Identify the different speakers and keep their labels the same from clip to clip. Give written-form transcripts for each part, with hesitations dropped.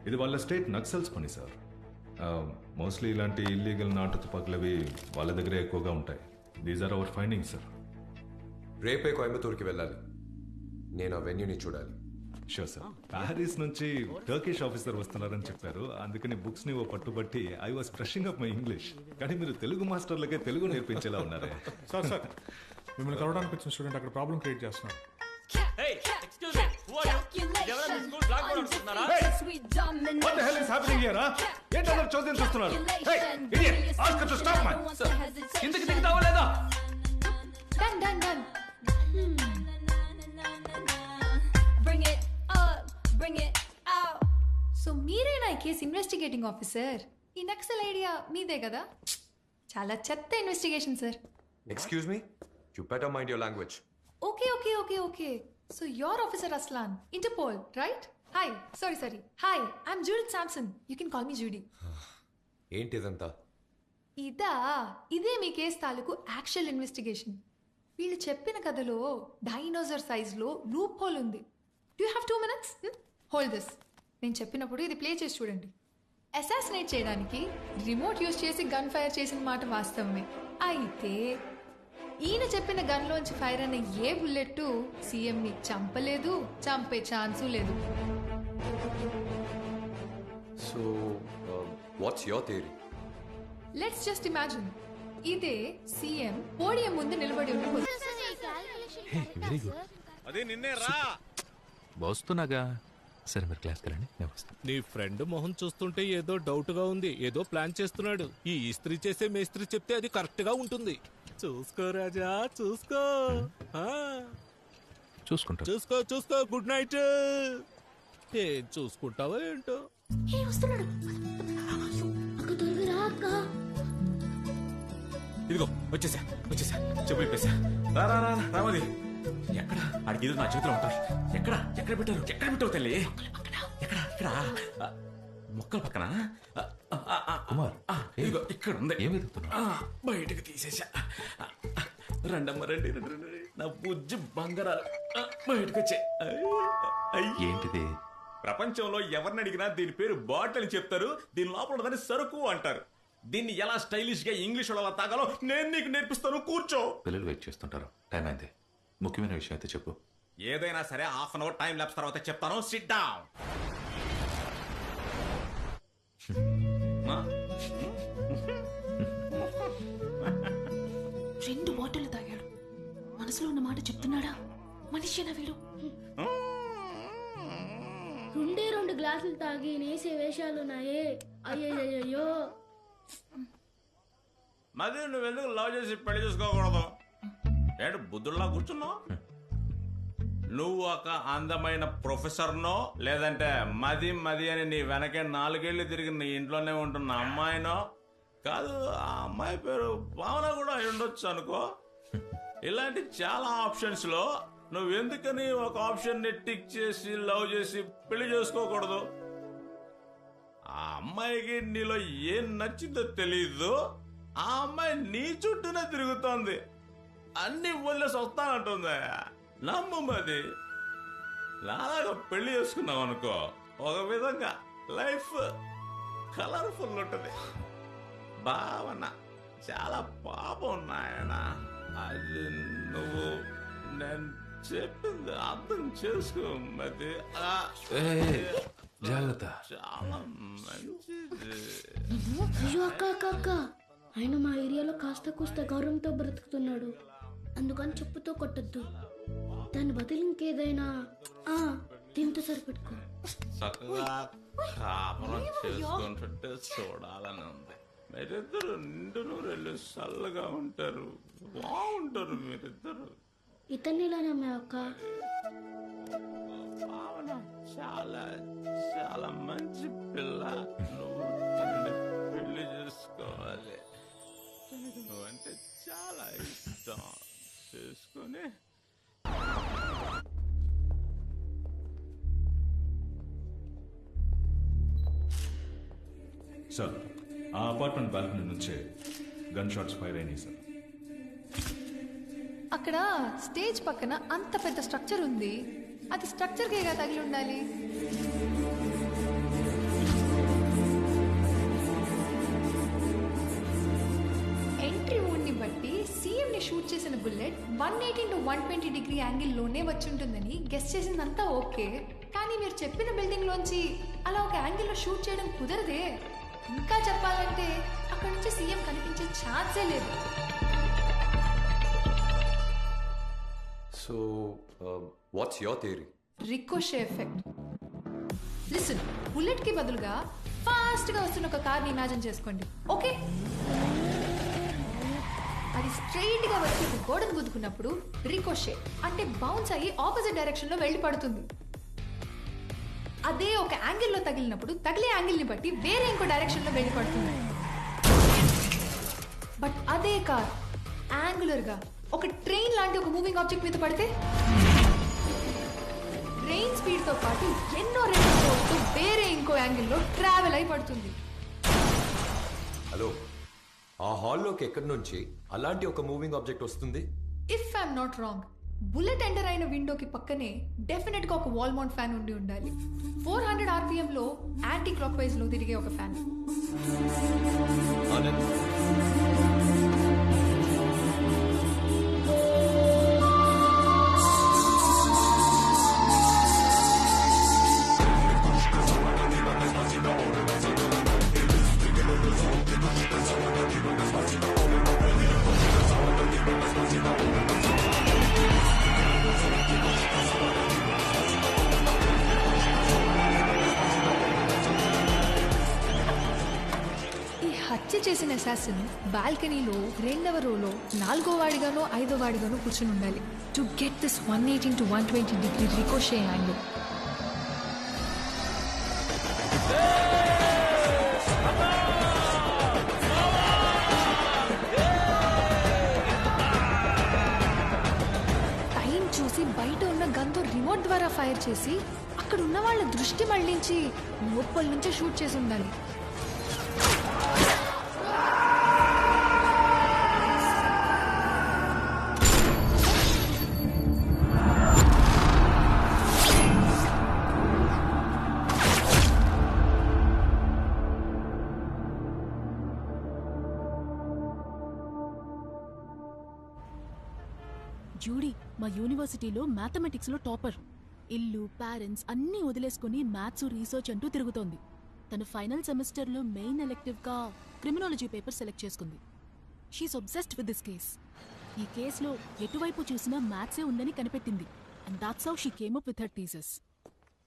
Speaker 1: ఇది వాళ్ళ స్టేట్ నక్సల్స్ పని సార్. మోస్ట్లీ ఇలాంటి ఇల్లీగల్ నాటు తుపాకులవి వాళ్ళ దగ్గరే ఎక్కువగా ఉంటాయి. These are our findings sir.
Speaker 2: రేపే కోయంబత్తూర్కి వెళ్ళాలి. నేను ఆ వెన్యూని చూడాలి.
Speaker 1: Sure sir. ప్యారిస్ నుంచి టర్కిష్ ఆఫీసర్ వస్తున్నారని చెప్పారు. అందుకని బుక్స్ ని ఓ పట్టుబట్టి I was freshing up my English. కానీ మీరు తెలుగు మాస్టర్లకే తెలుగు నేర్పించేలా ఉన్నారే.
Speaker 3: సార్ మిమ్మల్ని కలవడానికి వచ్చిన స్టూడెంట్ అక్కడ ప్రాబ్లం క్రియేట్ చేస్తున్నారు.
Speaker 1: What the hell is happening here, huh? ఏంటన్నారు చోద్యం చూస్తున్నారు? Hey, idiot! Ask her to stop, man!
Speaker 4: కిందకి దిగుతావా లేదా?
Speaker 5: Done. Bring it up, bring it out. So మీరేనా ఈ కేసు ఇన్వెస్టిగేటింగ్ ఆఫీసర్? ఈ నక్సల్ ఐడియా మీదే కదా? చాలా చెత్త investigation sir.
Speaker 2: Excuse me, you better mind your language.
Speaker 5: Okay. So you're Officer Aslan, Interpol, right? Hi. Sorry. Hi, I'm Judith Sampson. You can call me Judy.
Speaker 2: ఏంటి ఇదంతా?
Speaker 5: ఇదే మీ case తాలూకు actual investigation. వీళ్ళు చెప్పిన కథలో డైనోసర్ సైజ్లో loop whole ఉంది. Do you have 2 minutes? Hold this. నేను చెప్పినప్పుడు ఇది ప్లే చేసి చూడండి. అసాసినేట్ చేయడానికి రిమోట్ యూజ్ చేసి గన్ ఫైర్ చేసిన మాట వాస్తవమే. అయితే ఈయన చెప్పిన గన్లోంచి ఫైర్ అయిన ఏ బుల్లెట్ సీఎంని చంపలేదు, చంపే ఛాన్సు లేదు.
Speaker 2: So what's your theory?
Speaker 5: Let's just imagine ఇదే సీఎం పోడియం ముందు నిలబడి ఉన్న
Speaker 4: వెరీ గుడ్.
Speaker 6: అదే నిన్నే రా
Speaker 4: వస్తున్నాగా. సరే మీరు క్లాస్కి వెళ్ళండి, నేను వస్తాను.
Speaker 6: నీ ఫ్రెండ్ మొహం చూస్తుంటే ఏదో డౌట్ గా ఉంది. ఏదో ప్లాన్ చేస్తున్నాడు. ఈ ఇస్త్రీ చేసే మేస్త్రి చెప్తే అది కరెక్ట్ గా ఉంటుంది. చూసుకో రాజా, చూసుకో. చూసుకో. Good night. ఏం చూసుకుంటావో ఏంటో.
Speaker 7: ఇదిగో వచ్చేసా చెప్పు ఇప్పేసా. రామది ఎక్కడ? అడిగి నా చేతిలో ఉంటారు. ఎక్కడ పెట్టావు తల్లి? ఎక్కడ మొక్కల పక్కన
Speaker 4: కుమార్,
Speaker 7: ఇదిగో ఇక్కడ ఉంది.
Speaker 4: ఏం వెతుకుతున్నా?
Speaker 7: బయటకు తీసేసా. రండి నా బుజ్జి బంగారాలు బయటకు వచ్చే.
Speaker 4: ఏంటిది?
Speaker 7: ప్రపంచంలో ఎవరిని అడిగినా దీని పేరు బాటిల్ అని చెప్తారు. దీని లోపల ఉన్నదాన్ని సరుకు అంటారు. దీన్ని ఎలా స్టైలిష్ గా ఇంగ్లీష్ అలా తాగాలో నేను నీకు నేర్పిస్తాను. కూర్చో.
Speaker 4: పిల్లలు వెయిట్ చేస్తుంటారు. టైం అయింది. ముఖ్యమైన విషయం అయితే చెప్పు.
Speaker 7: ఏదైనా సరే half an hour time lapse తర్వాత చెప్తాను. SIT down.
Speaker 8: 2 బాటిల్ తాగాడు. మనసులో ఉన్న మాట చెప్తున్నాడా? మనిషినా వీడు?
Speaker 9: 2 గ్లాసులు తాగి నేసే వేషాలున్నాయే. అయ్యయ్యో.
Speaker 7: మధ్య నువ్వెందుకు లవ్ చేసి పెళ్లి చేసుకోకూడదు? ఏంటి బుద్ధుల్లా కూర్చున్నావు? నువ్వు ఒక అందమైన ప్రొఫెసర్నో లేదంటే మది అని నీ వెనకే 4 ఏళ్ళు తిరిగి నీ ఇంట్లోనే ఉంటున్న అమ్మాయినో కాదు. ఆ అమ్మాయి పేరు భావన కూడా అయి ఉండొచ్చు అనుకో. ఇలాంటి చాలా ఆప్షన్స్ లో నువ్వెందుకని ఒక ఆప్షన్ ని టిక్ చేసి లవ్ చేసి పెళ్లి చేసుకోకూడదు? ఆ అమ్మాయికి నీలో ఏం నచ్చిందో తెలీదు. ఆ అమ్మాయి నీ చుట్టూనే తిరుగుతోంది. అన్ని వదిలేసి వస్తానంటుంది. నమ్ము. మది నాలాగా పెళ్లి చేసుకున్నావు అనుకో, ఒక విధంగా లైఫ్ కలర్ఫుల్ ఉంటుంది. భావన చాలా పాపం నాయన. అది నువ్వు నేను చెప్పింది అర్థం చేసుకో. మది
Speaker 4: జాగ్రత్త.
Speaker 7: చాలా మంచిది.
Speaker 9: అయ్యో అక్క, ఆయన మా ఏరియాలో కాస్త కూస్త గౌరవంతో బ్రతుకుతున్నాడు. అందుకని చెప్పుతో కొట్టద్దు. దాని బదులు ఇంకేదైనా దీంతో సరిపెట్టుకో.
Speaker 7: చక్కగా కాపురం చేసుకుంటుంటే చూడాలని ఉంది. మీరిద్దరు నిండు నూరెళ్ళు చల్లగా ఉంటారు, బాగుంటారు మీరిద్దరు.
Speaker 9: ఇతన్నిలానే అమ్మాయి అక్క.
Speaker 7: భావన చాలా చాలా మంచి పిల్ల. నువ్వు తనని పెళ్లి చేసుకోవాలి. నువ్వంటే చాలా ఇష్టం. చేసుకొని
Speaker 1: సార్, ఆ అపార్ట్మెంట్ బాల్కనీ నుంచే గన్ షాట్స్ ఫైర్ అయినాయి సార్.
Speaker 5: అక్కడ స్టేజ్ పక్కన అంత పెద్ద స్ట్రక్చర్ ఉంది. అది స్ట్రక్చర్ కేగా తగిలి ఉండాలి. ని షూట్ చేసిన బుల్లెట్ 180 to 120 డిగ్రీ యాంగిల్లోనే వచ్చి ఉంటుందని గెస్ చేసిందంతా ఓకే, కానీ మీరు చెప్పిన బిల్డింగ్ లోంచి అలా ఒక యాంగిల్లో షూట్ చేయడం కుదరదే. ఇంకా చెప్పాలంటే అక్కడ నుంచి సీఎం కనిపించే ఛాన్సే లేదు.
Speaker 2: So what's your theory?
Speaker 5: Ricochet effect. Listen, bullet కి బదులుగా ఫాస్ట్ గా వస్తున్న ఒక కార్ని ఇమాజిన్ చేసుకోండి. ఓకే, అది స్ట్రైట్ గా వచ్చి ఒక గోడను గుద్దుకున్నప్పుడు రికోషే అంటే బౌన్స్ అయ్యి ఆపోజిట్ డైరెక్షన్ లో వెళ్ళి పడుతుంది. అదే ఒక యాంగిల్లో తగిలినప్పుడు తగిలే యాంగిల్ ని బట్టి వేరే ఇంకో డైరెక్షన్ లో వెళ్ళి పడుతుంది. బట్ అదే కార్ యాంగులర్ గా ఒక ట్రైన్ లాంటి ఒక మూవింగ్ ఆబ్జెక్ట్ మీద పడితే ట్రైన్ స్పీడ్ తో పాటు ఎన్నో రెట్లు వస్తూ వేరే ఇంకో యాంగిల్లో ట్రావెల్ అయి పడుతుంది.
Speaker 2: హలో, ఆ హాల్లోకి ఎక్కడి నుంచి అలాంటి ఒక మూవింగ్ ఆబ్జెక్ట్ వస్తుంది?
Speaker 5: If I'm not wrong, bullet enter అయిన విండోకి పక్కనే డెఫినెట్ గా ఒక వాల్ మౌంట్ ఫ్యాన్ ఉండి ఉండాలి. 400 RPM లో యాంటీ క్లాక్ వైజ్ లో తిరిగే ఒక ఫ్యాన్. హత్య చేసిన అసాసిన్ బాల్కనీలో 2వ రోలో 4వ వాడిగానో 5వ వాడిగానో కూర్చుని ఉండాలి to get this 180 to 120 degree ricochet angle. Time చూసి బయట ఉన్న గన్తో రిమోట్ ద్వారా ఫైర్ చేసి అక్కడ ఉన్న వాళ్ళ దృష్టి మళ్లించి లోపల నుంచే షూట్ చేసి ఉండాలి.
Speaker 8: జూడీ మా యూనివర్సిటీలో మ్యాథమెటిక్స్ లో టాపర్. ఇల్లు, పేరెంట్స్ అన్నీ వదిలేసుకుని మ్యాథ్స్ రీసెర్చ్ అంటూ తిరుగుతోంది. తన ఫైనల్ సెమిస్టర్ లో మెయిన్ ఎలెక్టివ్ గా క్రిమినాలజీ పేపర్ సెలెక్ట్ చేసుకుంది. She's obsessed with this case. ఈ కేసులో ఎటువైపు చూసినా మ్యాథ్సే ఉందని కనిపెట్టింది. And that's how she came up with her thesis,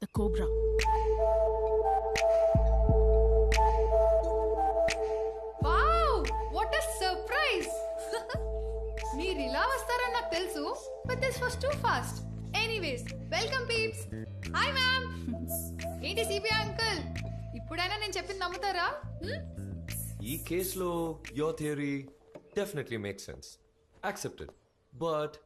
Speaker 8: the cobra.
Speaker 5: Wow, what a surprise! మీరు ఇలా వస్తారని నాకు తెలుసు, but this was too fast. Anyways, welcome peeps. Hi ma'am. ఏంటి సిబిఐ అంకుల్, ఇప్పుడైనా నేను చెప్పింది నమ్ముతారా?
Speaker 2: ఈ కేసులో your theory definitely make sense, accepted. But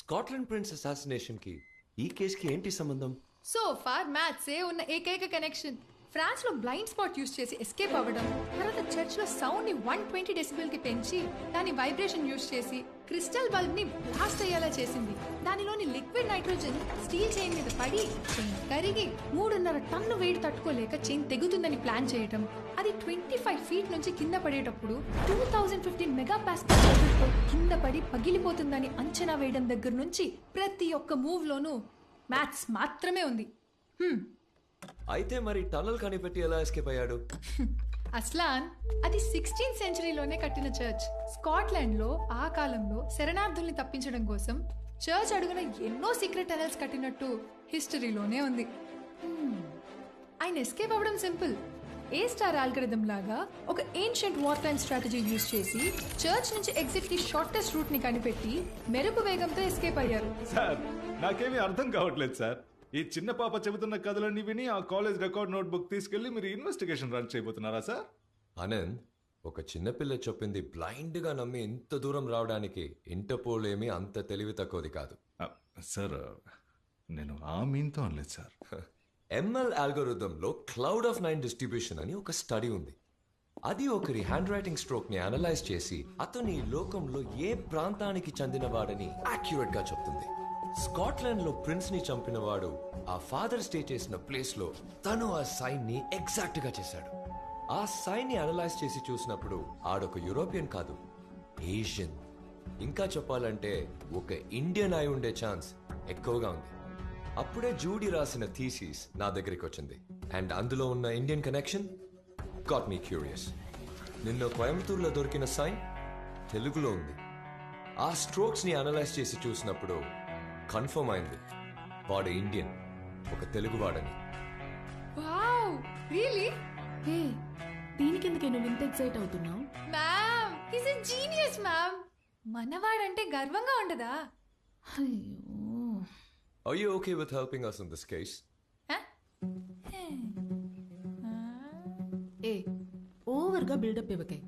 Speaker 2: Scotland prince assassination కి ఈ కేసుకి ఏంటి సంబంధం?
Speaker 5: సో ఫార్ మ్యాథ్సే ఉన్న ఏకైక కనెక్షన్. ఫ్రాన్స్ లో బ్లైండ్ స్పాట్ యూస్ చేసి ఎస్కేప్ అవ్వడం, తర్వాత చర్చ్ లో సౌండ్ ని 120 డెసిబెల్ కి పెంచి దాని వైబ్రేషన్ యూస్ చేసి క్రిస్టల్ బల్బ్ ని బ్లాస్ట్ అయ్యేలా చేసింది. దానిలోని లిక్విడ్ నైట్రోజన్ స్టీల్ చైన్ మీద పడి చైన్ కరిగి 3.5 టన్ను వెయిట్ తట్టుకోలేక చైన్ తెగుతుందని ప్లాన్ చేయటం, అది 25 ఫీట్ నుంచి కింద పడేటప్పుడు 2015 మెగాపాస్కల్ తో కింద పడి పగిలిపోతుందని అంచనా వేయడం దగ్గర నుంచి ప్రతి ఒక్క మూవ్ లోనూ మ్యాథ్స్ మాత్రమే ఉంది.
Speaker 2: అయితే మరి టనల్ కనిపెట్టి ఎలా ఎస్కేప్ అయ్యాడు?
Speaker 5: అస్లాన్, అది 16th సెంచరీలోనే కట్టిన చర్చ్. స్కాట్లాండ్ లో ఆ కాలంలో శరణార్థుల్ని తప్పించడం కోసం చర్చ్ అడుగున ఎన్నో సీక్రెట్ టనల్స్ కట్టినట్టు హిస్టరీలోనే ఉంది. ఆయన ఎస్కేప్ అవ్వడం సింపుల్. ఏ స్టార్ ఆల్గరిథం లాగా ఒక ancient war time strategy use చేసి చర్చ్ నుంచి ఎగ్జిట్ కి షార్టెస్ట్ రూట్ ని కనిపెట్టి మెరుపు వేగంతో ఎస్కేప్ అయ్యారు.
Speaker 1: సార్, నాకేమీ అర్థం కావట్లేదు సార్. ఈ చిన్న పాప చెబుతున్న కథలన్నీ విని ఆ కాలేజ్ రికార్డ్ నోట్బుక్ తీసుకెళ్లి మీరు ఇన్వెస్టిగేషన్ రన్ చేయబోతున్నారా సార్?
Speaker 2: ఆనంద్, ఒక చిన్నపిల్ల చెప్పింది బ్లైండ్ గా నమ్మి ఇంత దూరం రావడానికి ఇంటర్పోల్ ఏమీ అంత తెలివి తక్కువది కాదు.
Speaker 1: సార్, నేను ఆ మీన్తో అనలేదు సార్.
Speaker 2: ఎంఎల్ ఆల్గోరిథంలో క్లౌడ్ ఆఫ్ 9 డిస్ట్రిబ్యూషన్ అని ఒక స్టడీ ఉంది. అది ఒకరి హ్యాండ్ రైటింగ్ స్ట్రోక్ ని అనలైజ్ చేసి అతను ఈ లోకంలో ఏ ప్రాంతానికి చెందినవాడని యాక్యురేట్ గా చెప్తుంది. స్కాట్లాండ్ లో ప్రిన్స్ ని చంపినవాడు ఆ ఫాదర్ స్టే చేసిన ప్లేస్ లో తను ఆ సైన్ ని ఎగ్జాక్ట్ గా చేశాడు. ఆ సైన్ ని అనలైజ్ చేసి చూసినప్పుడు ఆడొక యూరోపియన్ కాదు, ఏషియన్. ఇంకా చెప్పాలంటే ఒక ఇండియన్ అయి ఉండే ఛాన్స్ ఎక్కువగా ఉంది. అప్పుడే జూడీ రాసిన థీసిస్ నా దగ్గరికి వచ్చింది అండ్ అందులో ఉన్న Indian connection got me curious. నిన్న కోయంబత్తూరులో దొరికిన సైన్ తెలుగులో ఉంది. ఆ స్ట్రోక్స్ ని అనలైజ్ చేసి చూసినప్పుడు కన్ఫర్మ్ అయింది వాడు ఇండియన్, ఒక తెలుగువాడని.
Speaker 5: వావ్ రియలీ
Speaker 8: హే, దీనికెందుకే నువ్వు ఇంత ఎక్సైట్ అవుతున్నావు?
Speaker 5: Ma'am is a genius ma'am. మనవాడంటే గర్వంగా ఉండదా?
Speaker 8: అయ్యో,
Speaker 2: Are you okay with helping us in this case?
Speaker 8: ఏ ఓవర్గా బిల్డప్ ఇవ్వకే.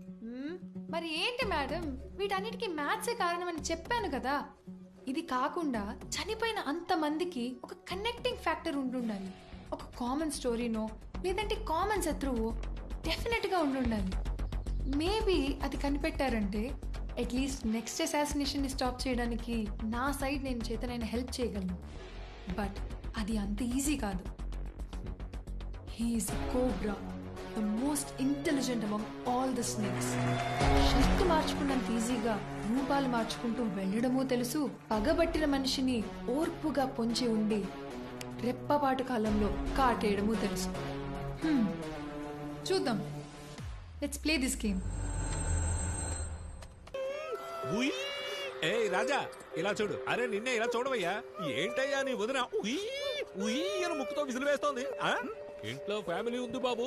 Speaker 5: మరి ఏంటి మేడం, వీటన్నిటికీ మ్యాథ్సే కారణమని చెప్పాను కదా. ఇది కాకుండా చనిపోయిన అంతమందికి ఒక కనెక్టింగ్ ఫ్యాక్టర్ ఉంటుండాలి. ఒక కామన్ స్టోరీనో లేదంటే కామన్ శత్రువు డెఫినెట్గా ఉండాలి. మేబీ అది కనిపెట్టారంటే అట్లీస్ట్ నెక్స్ట్ అసాసినేషన్ని స్టాప్ చేయడానికి నా సైడ్ నేను చేతనైనా హెల్ప్ చేయగలను. బట్ అది అంత ఈజీ కాదు. He's cobra, the most intelligent among all the snakes. శక్తి మార్చుకున్నంత ఈజీగా రూపాలు మార్చుకుంటూ వెళ్ళడమూ తెలుసు. పగబట్టిన మనిషిని ఓర్పుగా పొంచి ఉండి రెప్పపాటు కాలంలో కాటేయడమూ తెలుసు. చూద్దాం, లెట్స్ ప్లే దిస్ గేమ్.
Speaker 6: ఉయ్. ఏయ్ రాజా, ఇలా చూడు. అరే నిన్నే ఇలా చూడవయ్యా. ఏంటయ్యా నీ వదిన ఉయ్ ఉయ్ అని ముక్కుతో విసిరి వేస్తోంది. ఇంట్లో ఫ్యామిలీ ఉంది బాబు.